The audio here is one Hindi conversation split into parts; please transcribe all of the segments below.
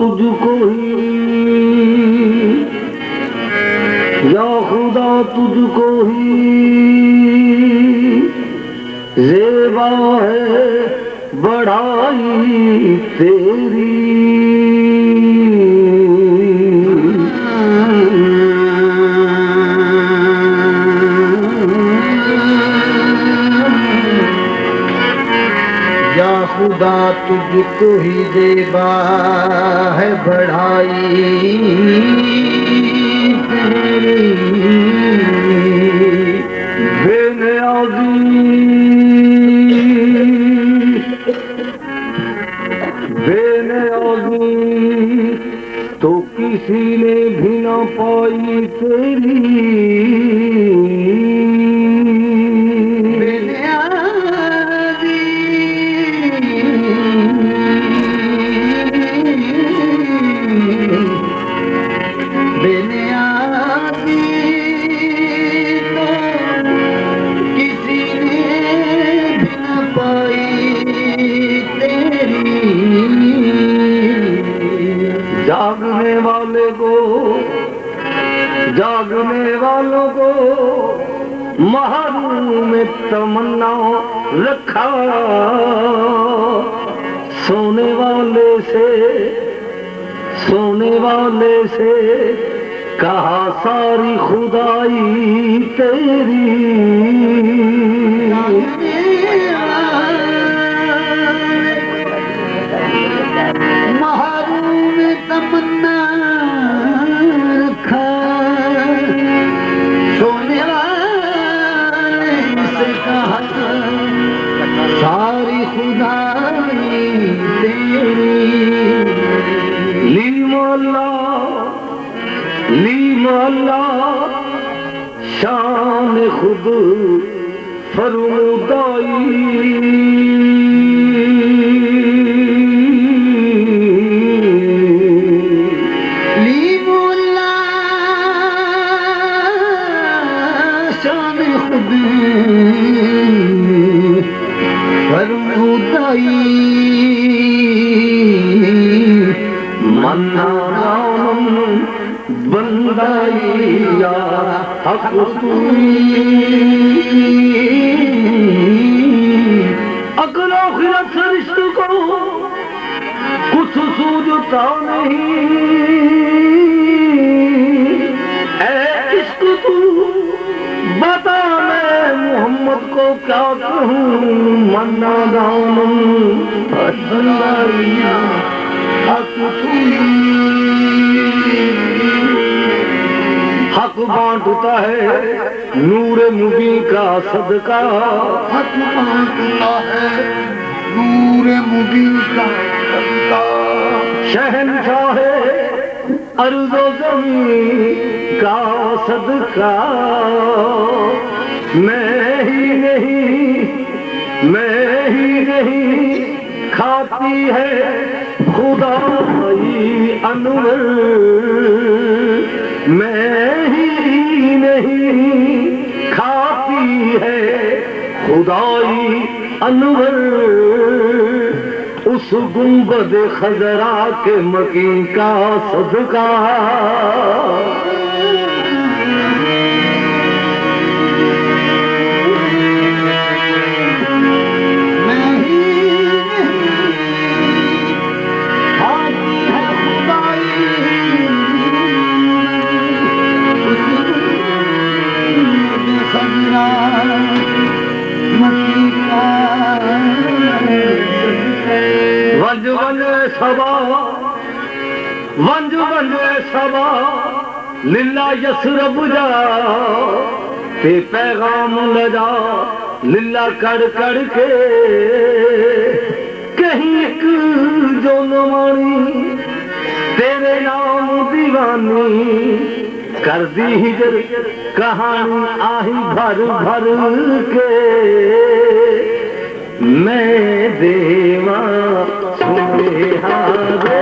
तुझको ही, या खुदा तुझको ही ज़ेबा है बढ़ाई तेरी। या खुदा तुझको ही ज़ेबा है बढ़ाई तेरी। बेनियाज़ी तो किसी ने भी ना पाई तेरी। जागने वालों को महरूम में तमन्ना रखा, सोने वाले से कहा सारी खुदाई तेरी। महरूम में तमन्ना रखा, सोने वाले से कहा सारी खुदाई तेरी। ली मौला शान खुद फरमुदाई। मन्नाराम बंदाइया हक अकल आखिरत से रिश्ते को कुछ सूझता नहीं। ऐ इश्क तू बता मैं मोहम्मद को क्या कहूँ। मन्नाराम बंदाइया हक बांटता है नूरे मुबीन का सदका। हक बांटता है नूरे मुबीन का सदका। शहंशाह अर्ज़ो ज़मीन का सदका। मैं ही नहीं खाती है खुदाई अनवर। मैं ही नहीं खाती है खुदाई अनवर। उस गुंबद खजरा के मकीन का सदका। वंज सबा लिल्ला यसरब जा ते पैगाम लजा लिल्ला कड़ के। कहीं एक जो नवानी तेरे नाम दीवानी कर दी हिजर कहानी आही भर के। मैं देवा सुने हारो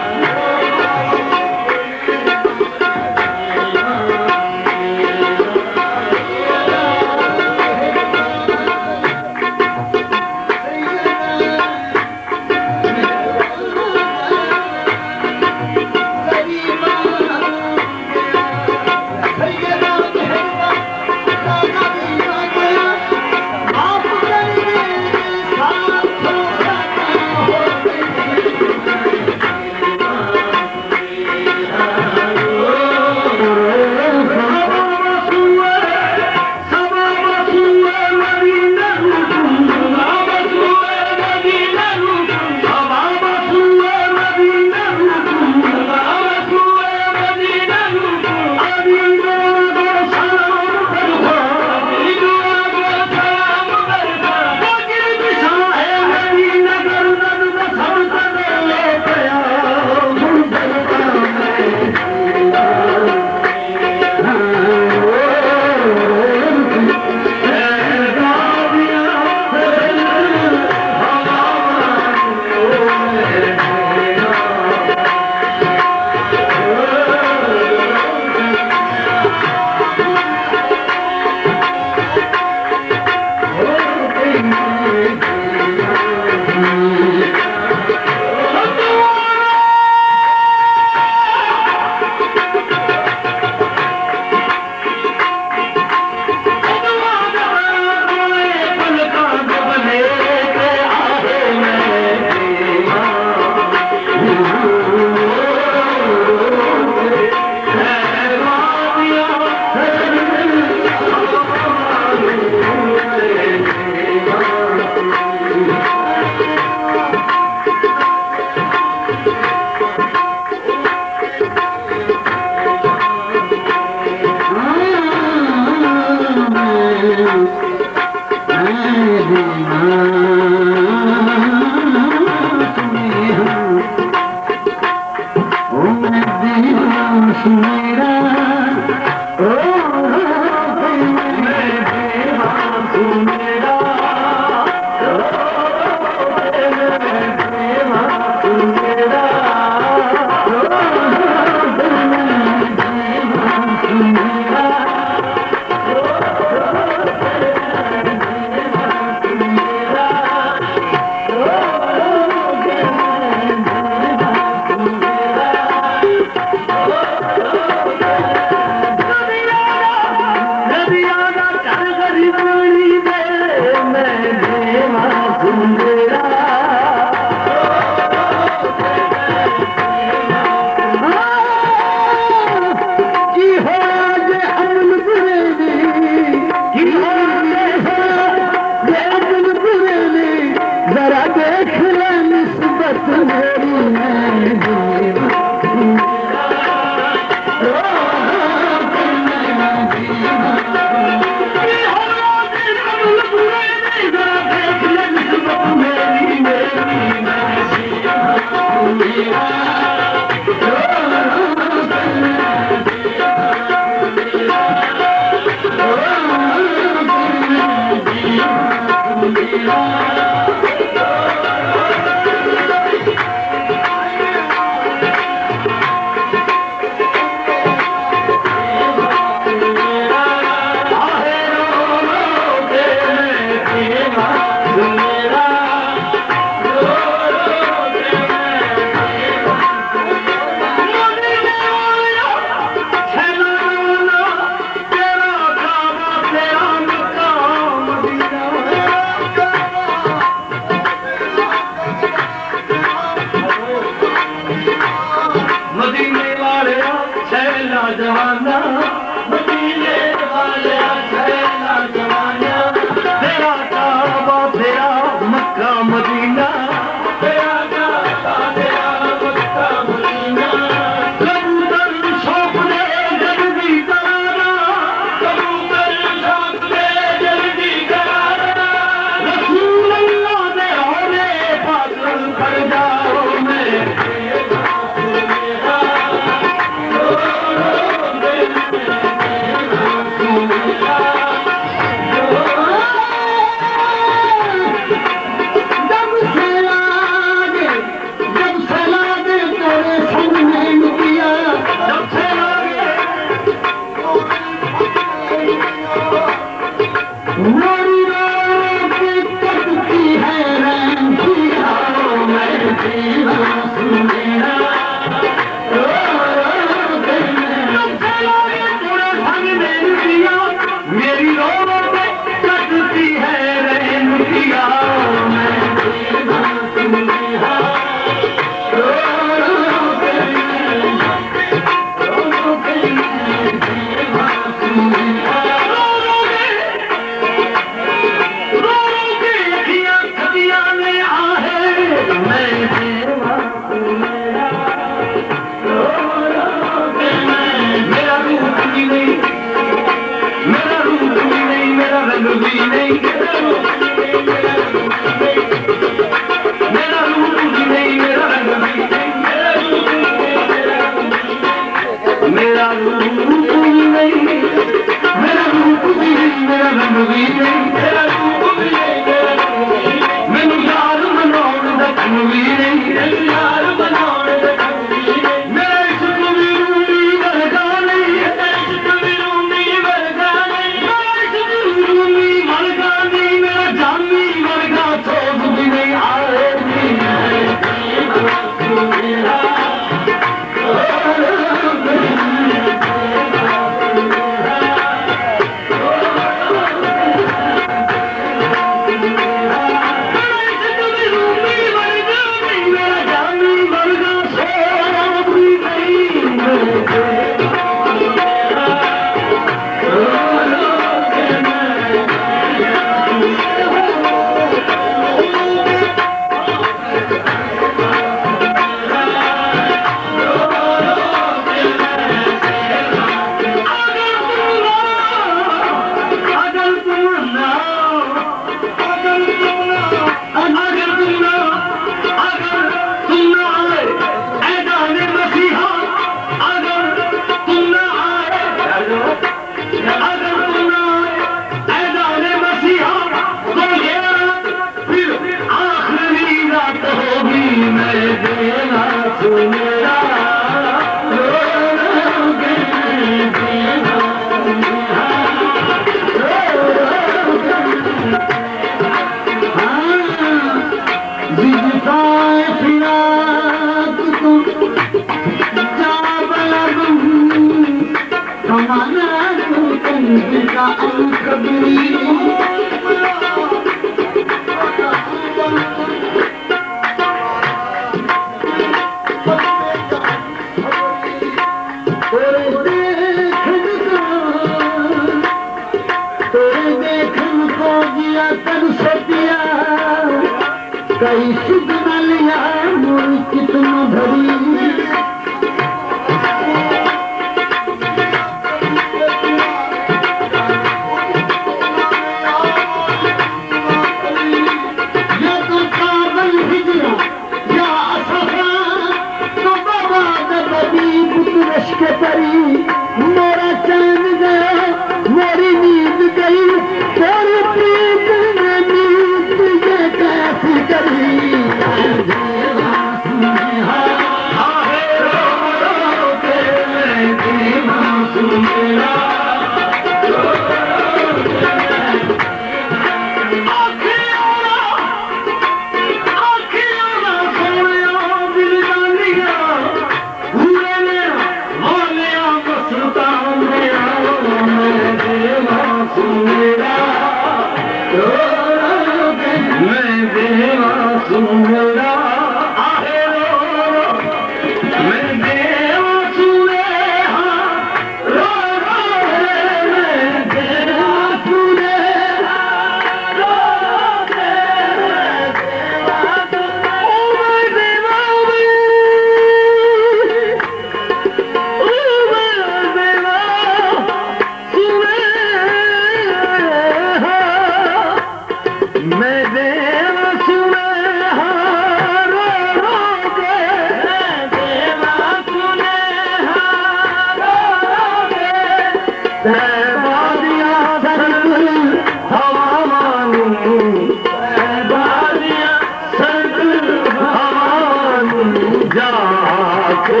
जाको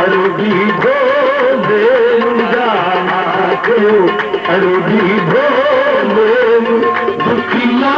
अरबी भोले जाको अरबी भोले दुखिया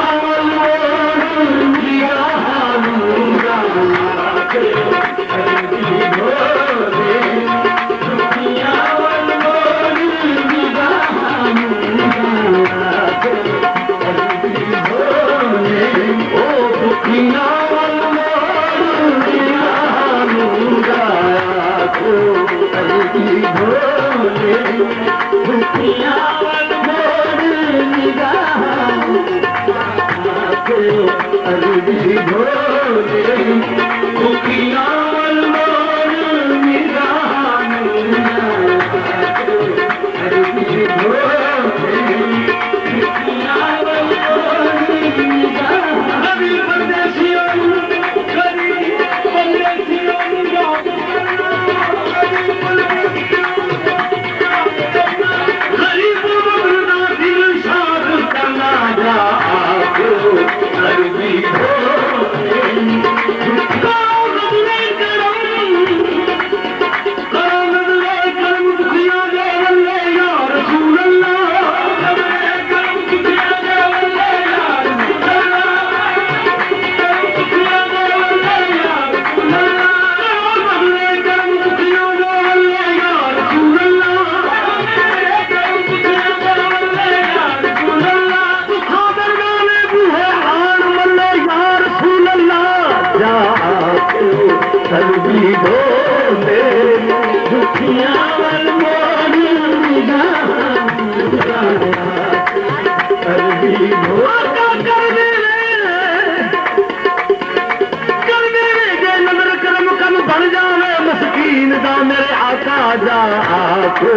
जाको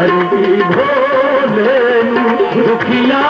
अरबी भोले दुखिया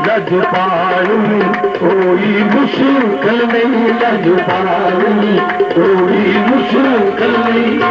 लजपालू कोई मुश्किल नहीं लजपालू कोई मुश्किल नहीं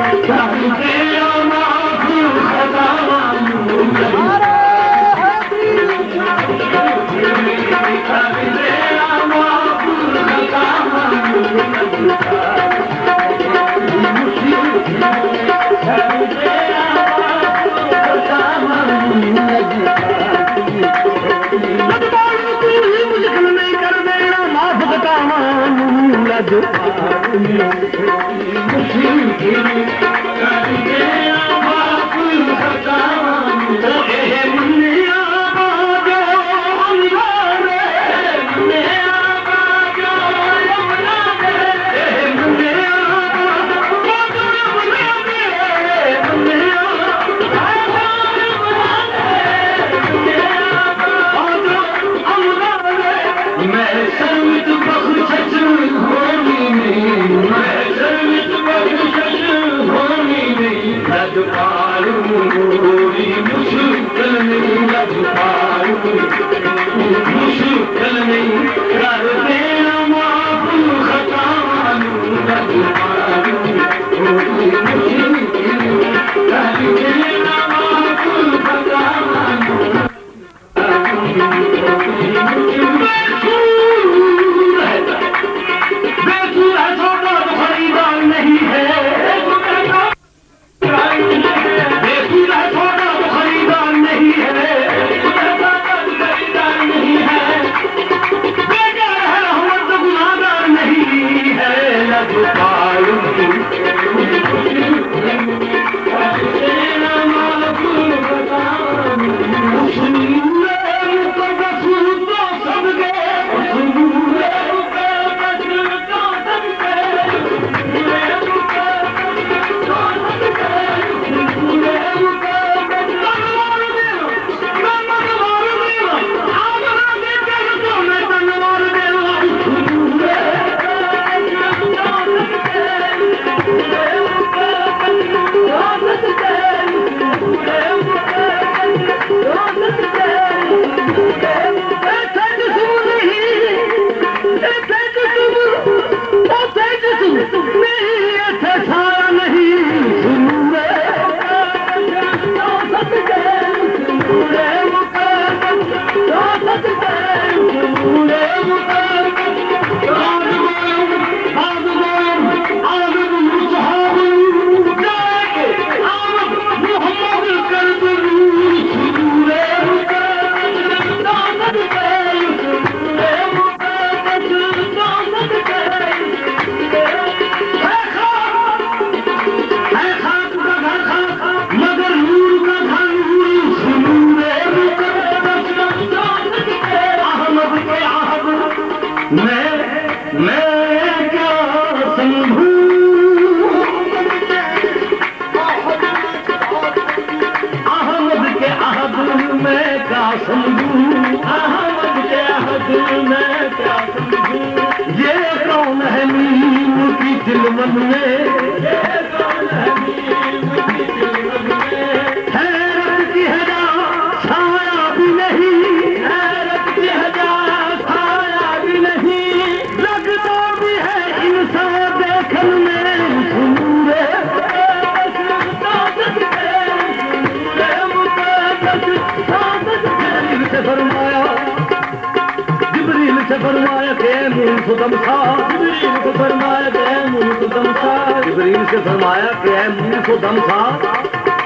जिब्रील से फरमाया कि ऐ मूसो दम सा,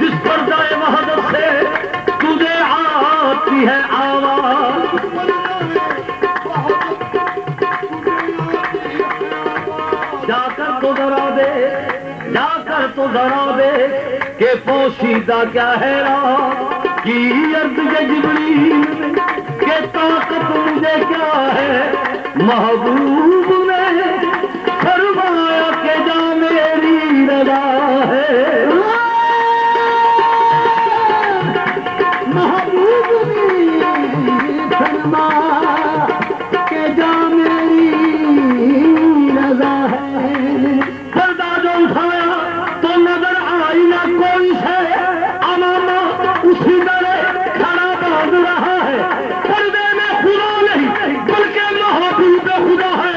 जिस पर जाए वहदत से तुझे आती है आवाज। जाकर तो जरा दे के पोशीदा क्या है की अर्द ये जिब्रील के ताकत मुझे क्या है। महबूब ने फरमाया के जा मेरी रजा है। महबूब ने फरमाया के जा मेरी रजा है। पर्दा जो उठाया तो नजर आई ना कोई है, अमामा उसी तरह खड़ा बांध रहा है। पर्दे में खुदा नहीं बल्कि महबूब खुदा है।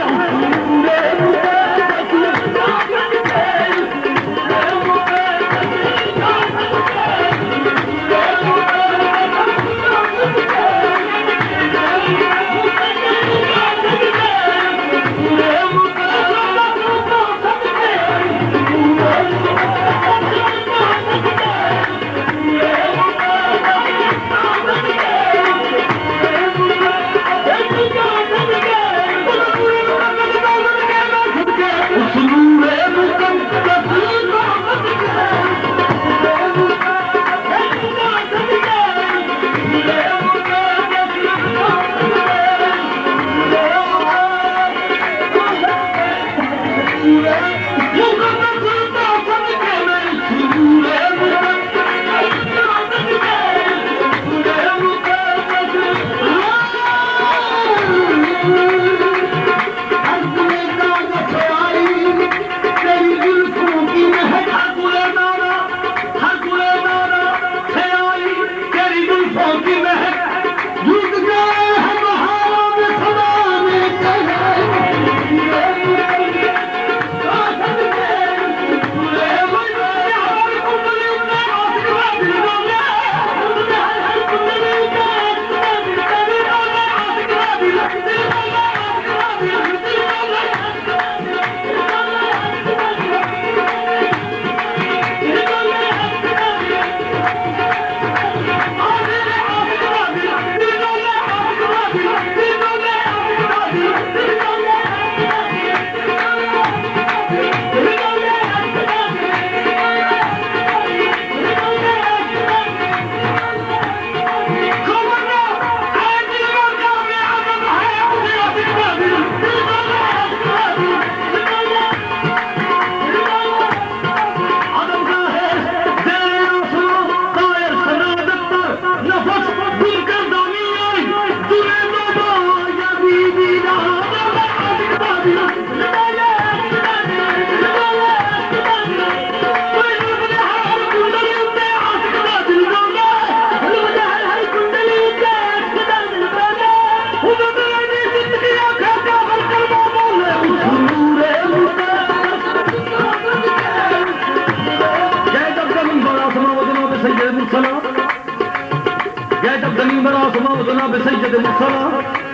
गए जब जमीन बना सुना जनाब सैयद मुर्सला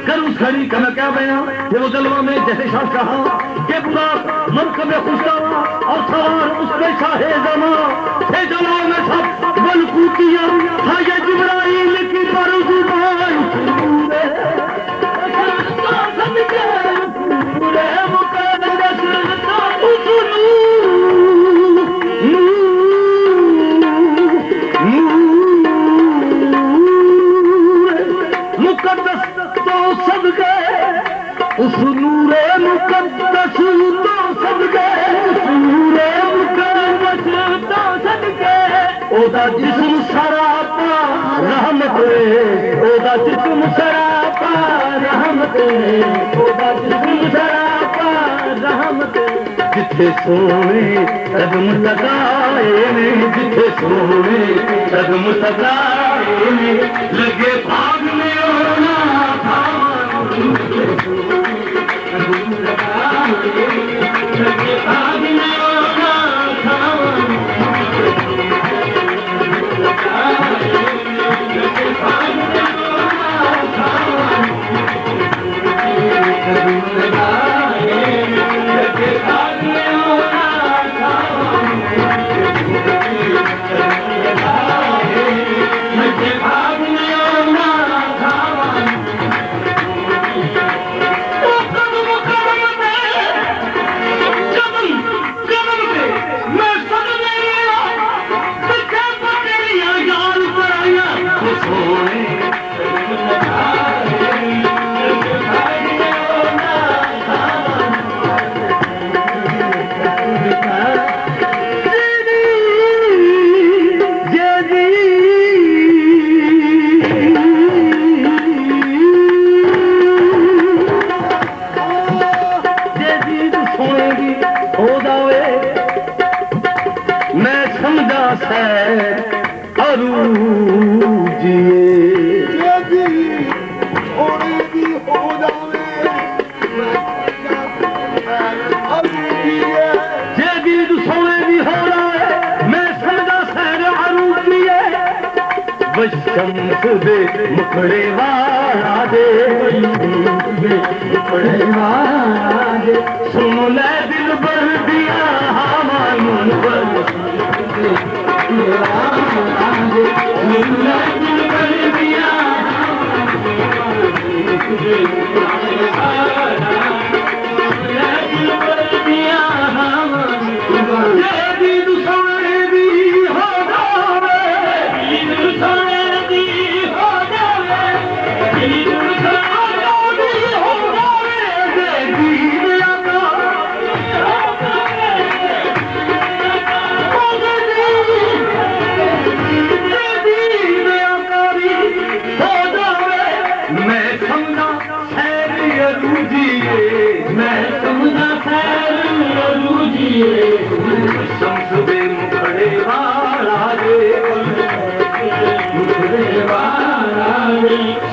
कर उस घड़ी का मैं क्या बयां ये वो जलवा में जैसे शाह कहा के पूरा मरकब खुशवा और सवार उस पे शाहे जमा हे जलवा में सब बलकूतिया था ये जिब्राइल की परजुबान पूरे मुकद्दस मुकद्दस तो सब गए उस नूरे मुकद्दस तो सब गए उस नूरे मुकद्दस तो सब गए ओदा जिस्म सरापा रहमत ओदा जिस्म सरापा रहमत ओदा जिस्म सरापा रहमत जिथे सोने कदम लगाए ने जिथे सोने कदम लगाए ने लगे भाग में होना था लगे भाग में होना था लगे भाग में होना था कदम लगाए लगे भाग में होना था लगे भाग में होना था शम्स दे मुखड़े वाला दे मुखड़े वाला दे सुन ले दिल भर दिया हमारे पर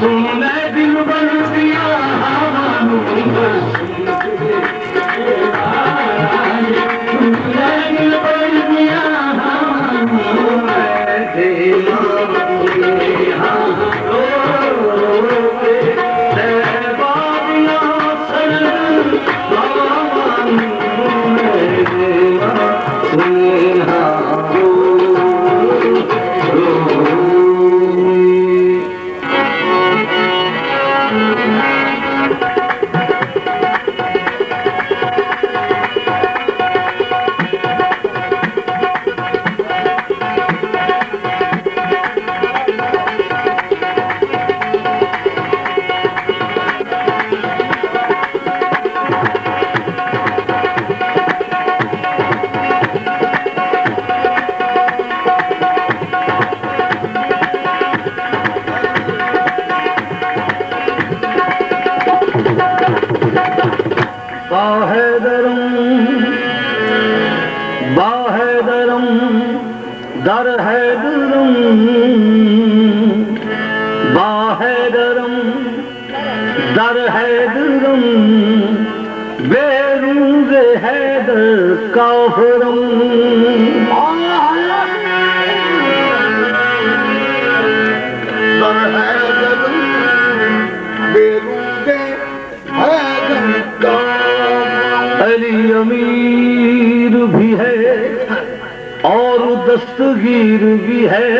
सुन ले दिल भर दिया दर हैदरम बाहैदरम दर हैदरम बेरूज हैदर काफरम दर और दस्तगीर भी है,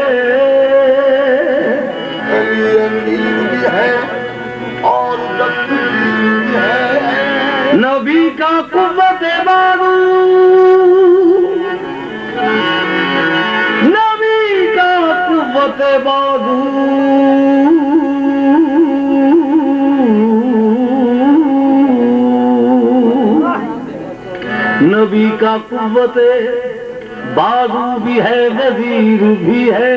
अमीर भी है और दस्तगीर भी है। नबी का कुव्वत बाजू, नबी का कुव्वत बाजू, नबी का कुव्वत बाजू भी है, वजीर भी है।